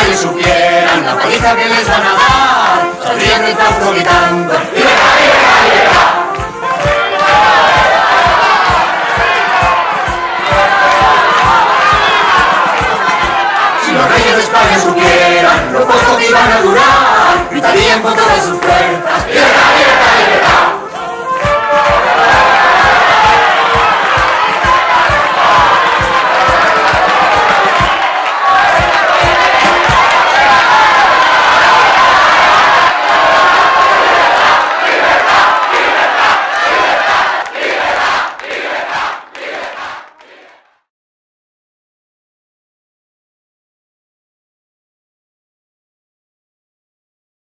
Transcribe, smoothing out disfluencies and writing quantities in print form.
reyes supieran la paliza que les van a dar, saldrían del claustro gritando ¡libertad, libertad, libertad! Si los reyes de España supieran